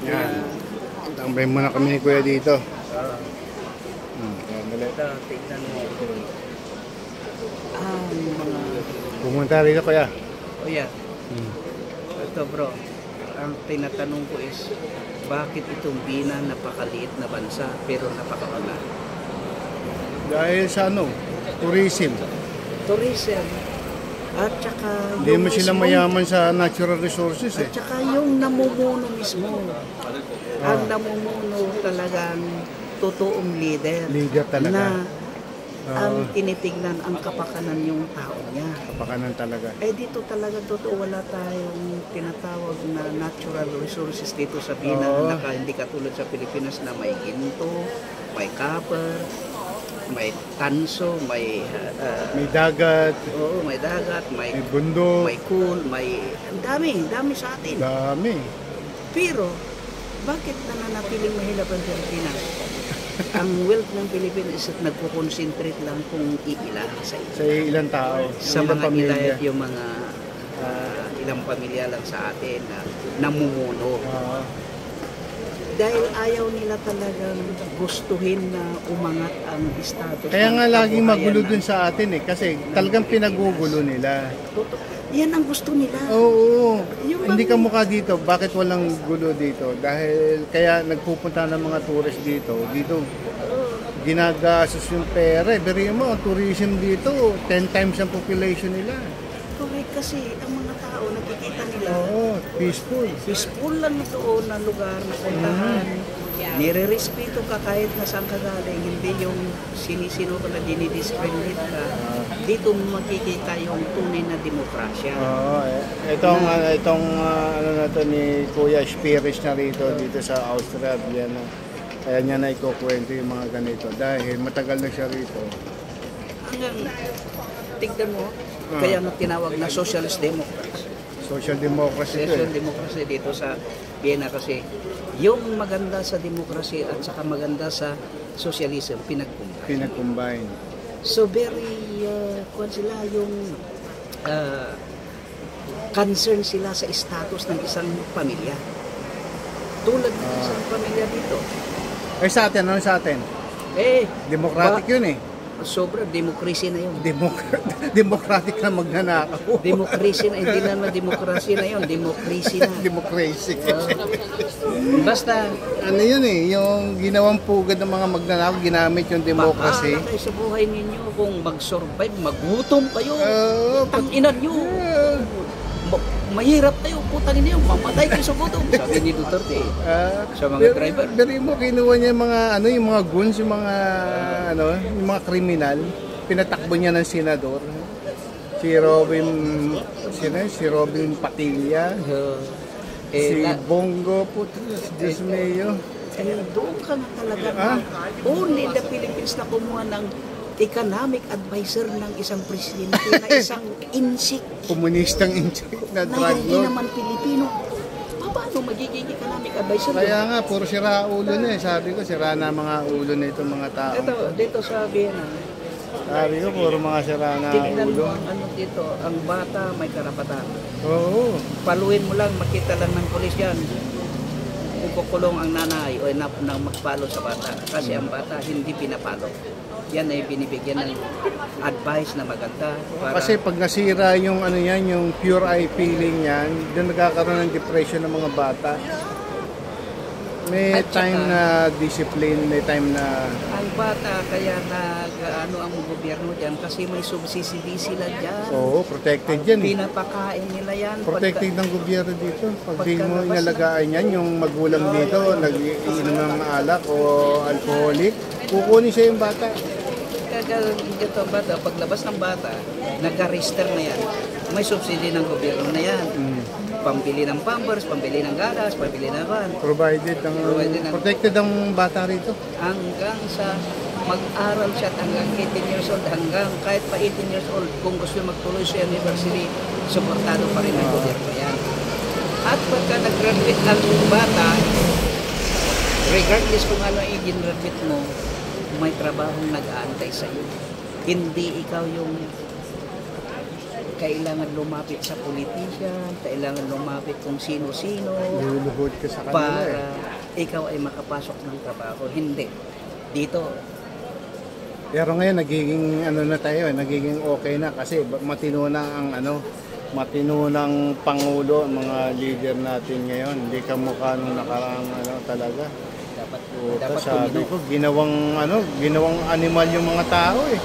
Yan. Tambay muna kami ni Kuya dito. Ito, tignan mo. Mga... Pumunta rito Kuya. Kuya. Ito bro, ang tinatanong ko is, bakit itong Bina napakaliit na bansa pero napakawala? Dahil sa ano, tourism. Tourism. At saka Hindi mo sila mayaman sa natural resources eh. At saka yung namumuno mismo. Ang namumuno talagang totoong leader. Leader talaga. Na ang tinitignan ang kapakanan yung tao niya. Kapakanan talaga. Eh dito talaga totoo, wala tayong tinatawag na natural resources dito sa Bina. Hindi katulad sa Pilipinas na may ginto, may copper, may tanso, may dagat. Oo, may dagat, may bundok, may coal, may dami sa atin. Dami. Pero bakit nananatiling mahirap ang Pilipinas? Ang wealth ng Pilipinas is nagko-concentrate lang kung iilan sa ilang tao, sa mga pamilya, yung mga ilang pamilya lang sa atin na namumuno. Dahil ayaw nila talagang gustuhin na umangat ang status. Kaya nga laging magulo dun sa atin eh, kasi talagang pinagugulo nila. Yan ang gusto nila. Oo. Hindi ka mukha dito. Bakit walang gulo dito? Dahil kaya nagpupunta ng mga tourist dito. Dito ginagastos yung pera. Beri mo, tourism dito 10 times ang population nila. Correct, kasi ang mga tao nakikita nila. Oo, peaceful. Peaceful lang doon na lugar na puntahan. Nire-respeto ka kahit na saan ka galing, hindi yung sinisino ka na dinidiscriminate ka. Dito makikita yung tunay na demokrasya. Oo, itong ano na to ni Kuya Spirish na dito sa Austria, Vienna. Kaya niya na ikukwento yung mga ganito dahil matagal na siya rito. Hanggang tignan mo, kaya tinawag na socialist democracy. Social democracy. Social democracy dito sa Vienna kasi yung maganda sa demokrasy at saka maganda sa socialism pinag-combine. So very kung sila yung concern sila sa status ng isang pamilya. Tulad ng isang pamilya dito. Eh sa atin, ano sa atin? Democratic yun eh. Sobra, democracy na yun. Democratic na magnanakaw. Democracy na, hindi naman demokrasya na yun. Democracy na. Democracy. Basta, ano yun eh, yung ginawang pugad ng mga magnanakaw, ginamit yung democracy. Pahala kayo sa buhay ninyo kung mag-survive, magutom kayo. Tang-inan nyo. Mahirap tayo, putang ina yun, mamatay kayo sa gutom. Sabi ni Duterte sa mga driver. Pero mo kinuha niya yung mga guns, yung mga kriminal, pinatakbo niya ng senador. Si Robin Padilla, si Bongo Diyos Mayo. Doon ka na talaga. Only the Philippines na kumuha ng economic advisor ng isang presidente na isang insik. Komunistang insik na drug lord. Hindi naman Pilipino. Paano magiging economic advisor? Kaya nga, puro sira ulo na eh. Sabi ko, sira na mga ulo na itong mga tao. Dito sa Vienna. Sabi ko, puro mga sira na tingnan ulo. Mo, dito, ang bata may karapatan. Oo. Paluin mo lang, makita lang ng polis yan. Ipukulong ang nanay o nang magpalo sa bata. Kasi ang bata hindi pinapalo. Yan ay binibigyan ng advice na maganda. Kasi pag nasira yung yung pure eye feeling yan, doon nagkakaroon ng depression ng mga bata. May time na discipline, may time na... Ang bata, kaya ang gobyerno dyan kasi may subsidy sila dyan. Oo, protected yan. Pinapakain nila yan. Protected ng gobyerno dito. Pag di mo inalagaan yan, yung magulang dito, nag-iinom ng alak o alcoholic, kukunin siya yung bata. Ito bata, paglabas ng bata, nag-register na yan. May subsidy ng gobyerno na yan. Pambili ng pampers, pambili ng galas, pambili ng van. Protected ang bata rito. Hanggang sa mag-aral siya hanggang 18 years old, hanggang kahit pa 18 years old, kung gusto magtuloy sa university, suportado pa rin ng gobyerno yan. At pagka nag-graduate ang bata, regardless kung ano yung graduate mo, may trabahong nag-aantay sa iyo. Hindi ikaw yung kailangan lumapit sa politician, kailangan lumapit kung sino-sino Luluhod ka sa kanila para ikaw ay makapasok ng trabaho. Hindi. Dito, Pero ngayon nagiging ano na tayo, nagiging okay na kasi matino na ang matino ng pangulo ang mga leader natin ngayon. Hindi kamukha nung nakaraang talaga. dapat Tapos dapat sabi tumino. ko, ginawang animal yung mga tao eh.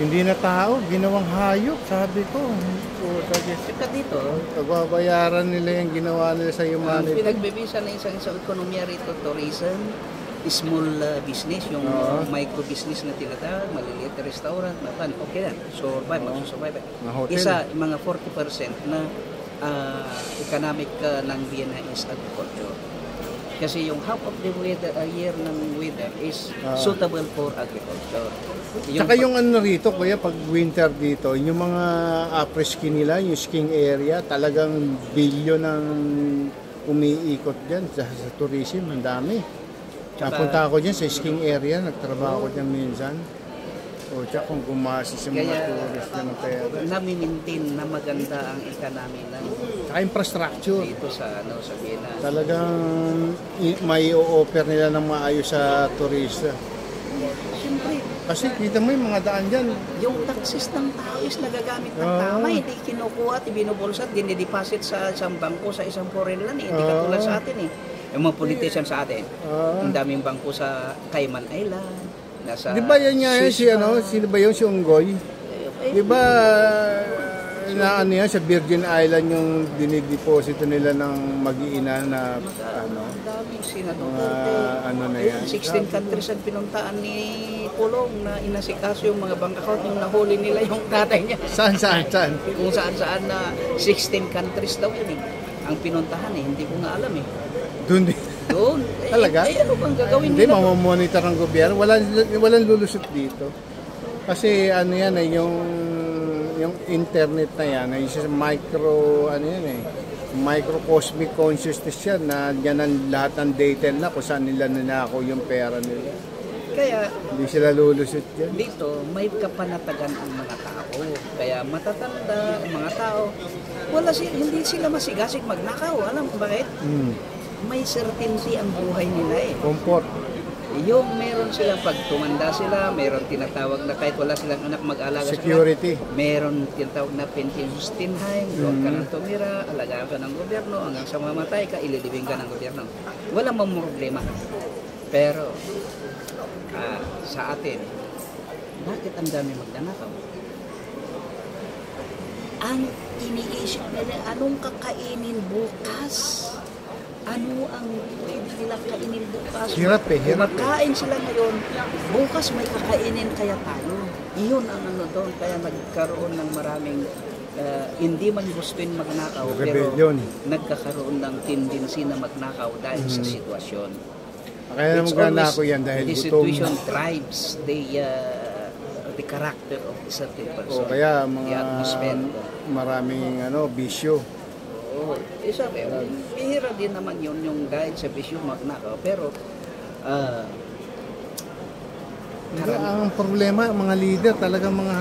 Hindi na tao, ginawang hayop, sabi ko. Saka dito, Pagbabayaran nila yung ginawa nila sa ang humanity. pinagbibisa ng isang ekonomiya rito, tourism, small business, yung Oo. micro business na tinatawag, maliliit na restaurant, okay na, survive, magsusurvive. Mga hotel. Isa, mga 40% na economic ng Vienna is agriculture. Kasi yung half of the weather, year ng weather is suitable for agriculture. Tsaka yung rito, kuya, pag winter dito, yung mga après-ski nila, yung skiing area, talagang bilyon ang umiikot dyan sa tourism, ang dami. Napunta ako dyan sa skiing area, nagtrabaho ko dyan minsan. O tsaka kung gumasa sa mga Kaya, tourist na ng pera. nami-maintain na maganda ang economy ng Tsaka infrastructure. dito sa Vienna. Talagang may o-offer nila ng maayos sa turista. Siyempre, Kasi kita mo yung mga daan dyan. yung taxes ng tao is nagagamit ng Oo. tama, hindi kinukuha at ibinubulsat, dinideposit sa isang bangko, sa isang foreign land, hindi katulad sa atin eh. Yung mga politician sa atin, ang daming bangko sa Cayman Island, nasa Di ba yan nga yun, sino ba yun, si Unggoy? Di ba na yan, sa Virgin Island yung dinideposito nila ng mag-iina na ang daming senador. na yan. 16 countries ang pinuntaan ni Pulong na inasikaso yung mga bank account, yung nahuli nila yung tatay niya. Saan? Kung saan na 16 countries daw yun eh. Ang pinuntahan eh, hindi ko nga alam eh. Doon din. Doon. Talaga? Ano bang gagawin Hindi, nila? mamamonitor ng gobyerno. Walang lulusot dito. Kasi yan yung internet na yan, ay isa microcosmic consciousness yan na yan ang lahat ng data na kung saan nila ninakaw yung pera nila. Kaya Hindi sila lulusot yan. dito may kapanatagan ang mga tao. Kaya matatanda ang mga tao. Hindi sila masigasig magnakaw. Alam mo bakit? May certainty ang buhay nila eh. Comfort. Yung meron silang pag tumanda sila, meron tinatawag na kahit wala silang anak mag-alaga Security. sa kanila, meron tinatawag na pensionstenheim, doon ka nang tumira, alagaan ka ng gobyerno, hanggang sa mamatay ka, ililibing ka ng gobyerno. Walang problema. Pero sa atin, bakit ang dami magnanakaw? Ang iniisip nila, anong kakainin bukas? Ano ang pwede nilang kainin bukas? Hirap eh. Kumakain sila ngayon, bukas may kakainin kaya tayo. Iyon ang doon, kaya nagkaroon ng maraming, hindi man gustuin magnakaw, Rebellion. pero nagkakaroon ng tendency na magnakaw dahil sa sitwasyon. Kaya naman ganako yan dahil the gutom. situation drives the character of a certain person. O kaya the mga atmosphere. maraming bisyo. Oo. Sabi, bihira din naman yun yung dahil sa bisyo magnakaw. Pero, Ang problema, mga leader talagang mga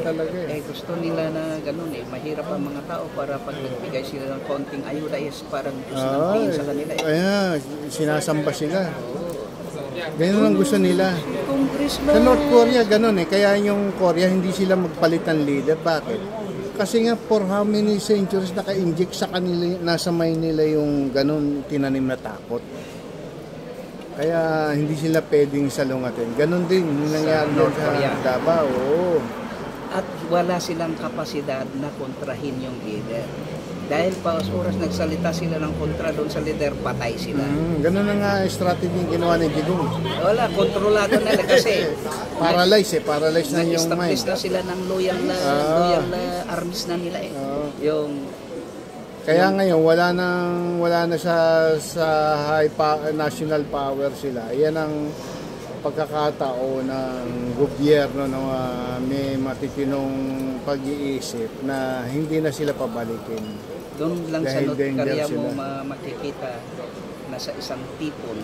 talaga gusto nila na ganun eh. Mahirap ang mga tao para pag nagbigay sila ng konting ayuda is parang gusto ng tingin sa kanila eh. Ayan, sinasamba sila. Ganun ang gusto nila. Congressman. Sa North Korea, ganun eh. Kaya yung Korea, hindi sila magpalit ng leader. Bakit? Kasi nga, for how many centuries naka-inject sa kanila, nasa mind nila yung ganun tinanim na takot. Kaya hindi sila pwedeng salungatin. Ganun din yung nangyari North sa Korea. Davao. Oo. At wala silang kapasidad na kontrahin yung leader. Dahil pa oras nagsalita sila ng kontra doon sa leader, patay sila. Ganun na nga strategy yung ginawa ni Digong. Wala, kontrolado nila kasi Paralyze na yung nag-establish mind. na sila ng loyal na armies na nila eh. Yung Kaya ngayon wala na sa national power sila. Yan ang pagkakataon ng gobyerno na may matitinong pag-iisip na hindi na sila pabalikin. doon lang sa Dahil North danger Korea mo sila. makikita na sa isang tipon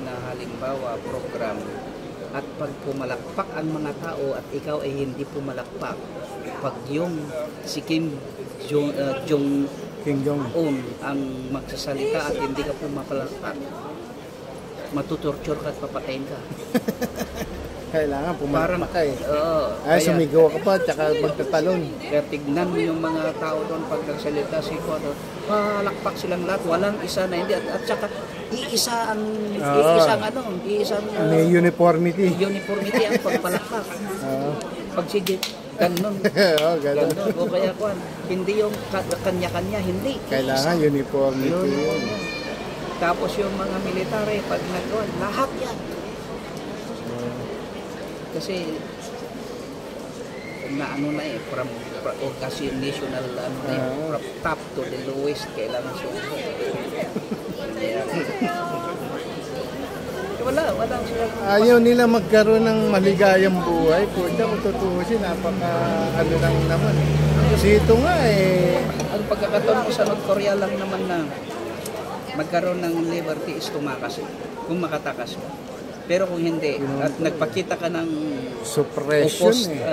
na halimbawa program At pag pumalakpak ang mga tao at ikaw ay hindi pumalakpak, pag yung si Jong King Jong. ang magsasalita at hindi ka pumapalakpak, matutorture ka at papatayin ka. Kailangan pumalakpak ka eh. Oo, Ay, kaya- sumigaw ka pa, tsaka magtatalon. Kaya tignan mo yung mga tao doon pag nagsalita si Ecuador, palakpak silang lahat, walang isa na hindi. At saka, iisa ang May uniformity. uniformity ang pagpalakpak. Oo. Pag sige, ganun. Oo, ganun. Ganun. O kaya kuan, hindi yung kanya-kanya, hindi. Kailangan Iisa. uniformity yun. Tapos yung mga military, pag nagkuhan, lahat yan. Kasi, na ano na eh, o kasi national ano na eh, from top to the lowest, kailangan siya. Wala sila. Ayaw nila magkaroon ng maligayang buhay. Puta, kung tutuusin, napaka ano lang naman. Kasi ito nga eh. Ang pagkakataon mo sa North Korea lang naman na magkaroon ng liberty is tumakas eh, kung makatakas ka. Pero kung hindi, at nagpakita ka ng Suppression opposed, eh.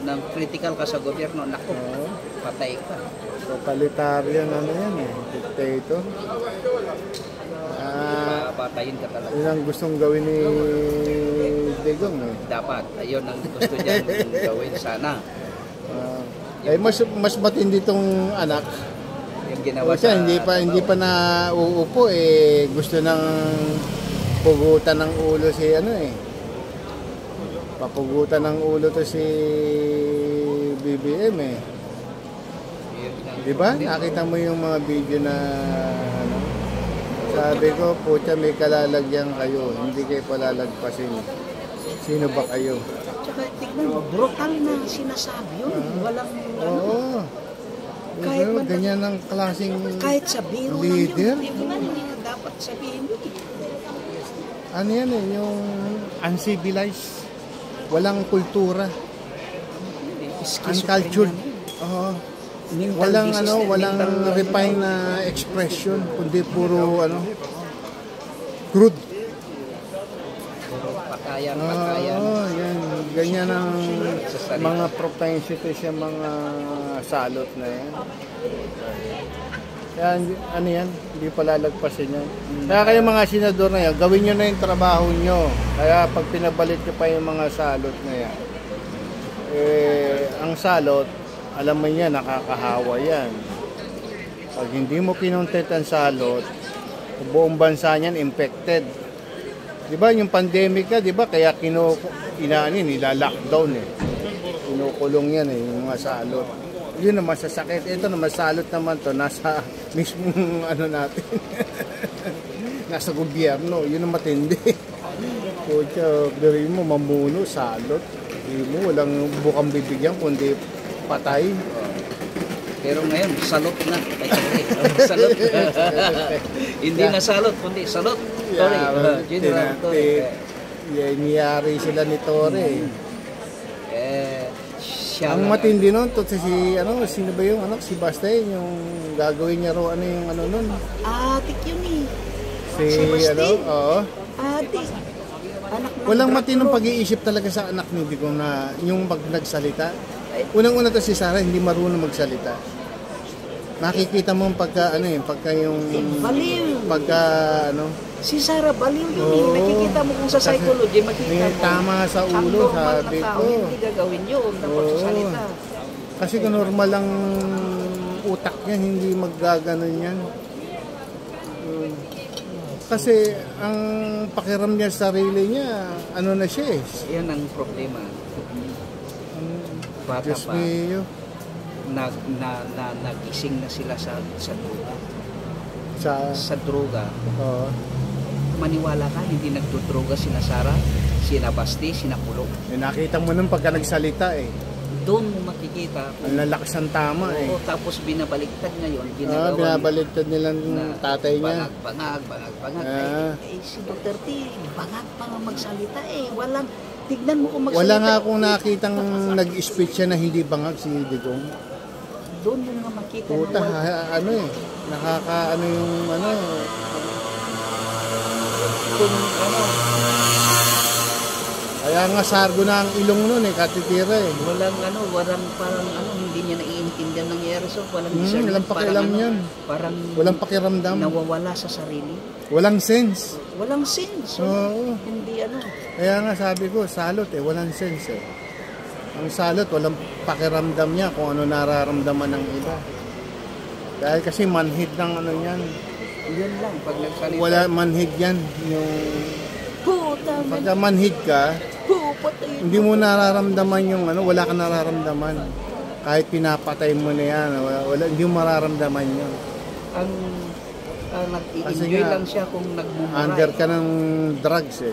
ng critical ka sa gobyerno, naku, patay ka. Totalitarian ano yan eh. Dictator. Patayin ka talaga. Yun ang gustong gawin ni Digong eh. Dapat, ayun ang gusto niya gawin sana. Mas matindi tong anak. Yung ginawa Kasi hindi pa na uupo eh. Gusto nang pugutan ng ulo si ano eh. Papugutan ng ulo to si BBM eh. Di ba? Nakita mo yung mga video na ano? Sabi ko, pucha, may kalalagyan kayo. Hindi kayo palalagpasin. Sino ba kayo? Tsaka tignan mo, brutal na sinasabi yun. Walang Oo. Kahit Pero man- ganyan ang klaseng kahit sabihin mo leader. lang yun, hindi mo na dapat sabihin yun. Ano yan eh, yung uncivilized. Walang kultura. Uncultured. Oo. Walang walang refined na expression, kundi puro crude. Patayan. Oo, yan. Ganyan ang mga propensity sa mga salot na yan. Kaya ano yan, hindi palalagpasin yan. Kaya kayo mga senador na yan, gawin nyo na yung trabaho nyo. Kaya pag pinabalik nyo pa yung mga salot na yan, ang salot, alam mo yan, nakakahawa yan. Pag hindi mo kinontent ang salot, buong bansa niyan infected. Di ba yung pandemic ka, di ba? Kaya nila-lockdown eh. Kinukulong yan eh, yung mga salot. Yun naman sasakit. Ito naman, salot naman to nasa mismong natin. Nasa gobyerno. Yun ang matindi. Kutya, birin mo, mamuno, salot. Hindi mo, walang bukang bibigyan, kundi patay. Pero ngayon, salot na. Salot. Hindi na salot, kundi salot. General Torre. Niyari sila ni Torre. Ang matindi nun, to si sino ba yung si Basten, yung gagawin niya ro yung nun. Atik yun eh. Si oo. Atik. Anak ng Walang Dracula. matinong pag-iisip talaga sa anak ni Digong na yung pag nagsalita. Unang-una to si Sarah, hindi marunong magsalita. Makikita mo pagka yung Baliw. pagka Si Sarah baliw yun eh. Oo. Nakikita mo kung sa psychology, makikita may mo. tama sa Ang ulo, normal sabi na tao, ko. hindi gagawin yun na Oo. pagsasalita. Kasi kung normal lang utak niya, hindi maggaganon yan. Kasi ang pakiram niya sa sarili niya, na siya eh. Yan ang problema. Bata Diyos pa, mio. nagising na sila sa droga. Sa, Sa droga, oo. maniwala ka, hindi nagdudroga sina Sarah, sina Basti, sina Kulong. Nakita mo nun pagka nagsalita eh. Doon mo makikita. Ang lalakas ng tama eh. Oo, tapos binabaliktad ngayon, ginagawa Binabaliktad nilang tatay niya. Bangag. Si Duterte, bangag pa nga magsalita eh. Tignan mo kung magsalita. Wala nga akong nakitang nag-speech siya na hindi bangag si Digong. Doon mo nga makita. Puta, nakakaano yung Kung Kaya nga sargo na ang ilong nun eh, katitira eh. Walang parang hindi niya naiintindihan ng nangyayari. So, walang Walang pakialam yan. Parang Walang pakiramdam. nawawala sa sarili. Walang sense. Walang sense. Oo. Hindi Kaya nga sabi ko, salot eh, walang sense eh. Ang salot, walang pakiramdam niya kung ano nararamdaman ng iba. Dahil kasi manhid ng ano yan. Yun lang, pag nagsalita. Wala manhid yan. Yung Puta, pagka manhid ka, pupatay. hindi mo nararamdaman yung ano, wala ka nararamdaman. Kahit pinapatay mo na yan, hindi mo mararamdaman yun. Ang Kasi nag-i-enjoy nga, lang siya kung nagmumura. Under ka ng drugs eh.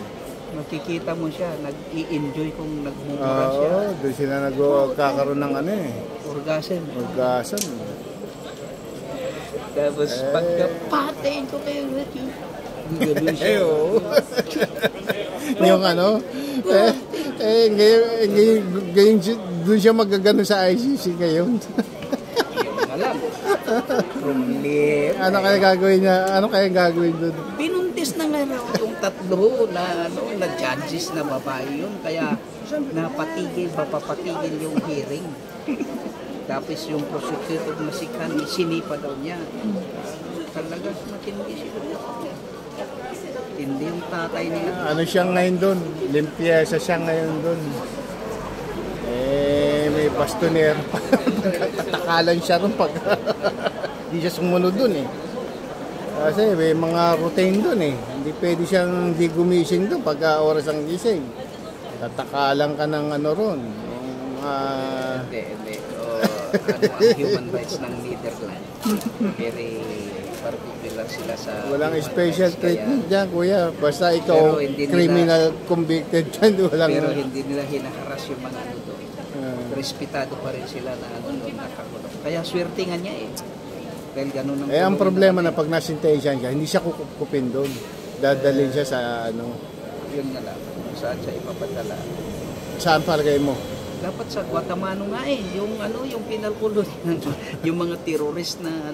Makikita mo siya, nag-i-enjoy kung nagmumura siya. Oo, doon sila nagkakaroon ng ano eh. Orgasm. Orgasm. Tapos pagka patayin ko kayo, gano'n siya. Oo. Yung ano, ngayon doon siya magagano sa ICC ngayon. Yung alam. Problema. Ano kaya gagawin niya? Ano kaya gagawin doon? Binuntis na nga raw yung tatlo na judges na babae yun. Kaya mapapatigil yung hearing. Tapos yung prosecutor na si Khan, sinipa daw niya. Talaga matindi siya. Hindi yung tatay niya. Ano siya ngayon doon? Limpiesa siya ngayon doon. May bastonero pa. Tatakalan siya ron pag hindi siya sumunod doon eh. Kasi may mga routine doon eh. Hindi pwede siyang hindi gumising doon pagka oras ang gising. Tatakalan ka ng ano ron. Hindi. Ang human rights ng Netherlands. Very particular sila sa... Walang special treatment dyan, kuya. Basta ikaw criminal convicted dyan. Pero hindi nila hinaharas yung mga ano doon. Respetado pa rin sila na ano doon nakakulong. Kaya swertingan niya eh. Dahil ganun ang... ang problema na pag nasintensyan siya, hindi siya kukupin doon. Dadalhin siya sa ano... Yun nga lang. Saan siya ipapadala. Saan palagay mo? Dapat sa Guatemala nga eh, yung penal colony, yung mga terrorist na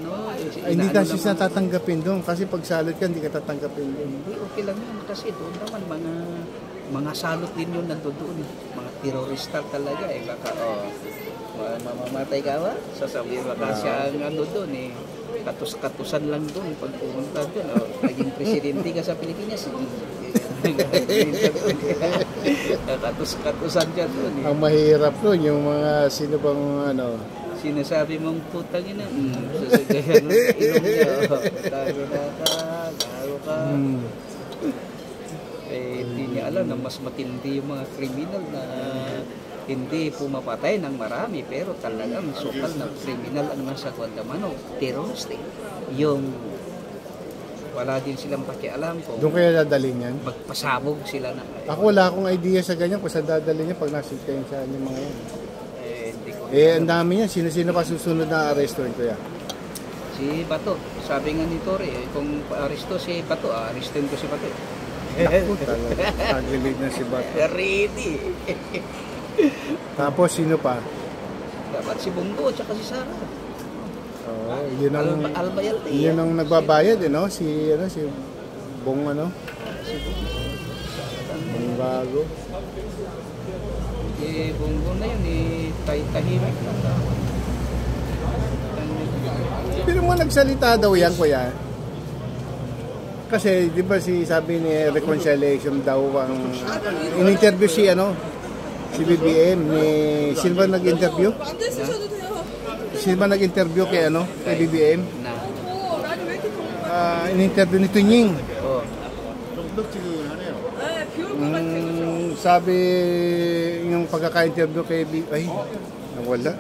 hindi kasi siya tatanggapin doon kasi pag salot ka hindi ka tatanggapin doon. Hindi, okay lang yun kasi doon naman mga salot din yun nandoon, mga terorista talaga eh, baka mamamatay ka ba? Sasabihin baka siya ang doon eh, katus-katusan lang doon pag pumunta doon, naging presidente ka sa Pilipinas. Katus-katusan dyan doon eh. Ang mahirap doon yung mga sino bang sinasabi mong putang ina sasagayan ng ilong niya tago na ka hindi niya alam na mas matindi yung mga kriminal na hindi pumapatay ng marami pero talagang sukal na kriminal ang nasa Guantanamo, terrorist eh. Yung wala din silang pakialam kung doon kaya dadalhin yan? Magpasabog sila na. Ako wala akong idea sa ganyan kung saan dadalhin niya pag nasintayin sa yung mga yan. Hindi ko. Ang dami yan. Sino-sino pa susunod na arrestuin ko yan? Si Bato. Sabi nga ni Tore, kung aresto si Bato, arestuin ko si Bato. Naku talaga. Tagilid na si Bato. Ready. Tapos sino pa? Dapat si Bongo at saka si Sara. Yun ang Albayalde. Yun ang nagbabayad no? Si Bong Bong Bago. Bongo na yun tahimik lang. Pero mo nagsalita daw yan kuya. Kasi di ba sabi ni Reconciliation daw ang in-interview si BBM ni sino ba nag-interview? Sino ba nag-interview kay BBM? In-interview ni Tunying. Sabi yung pagkaka-interview kay BBM, ay, nawala.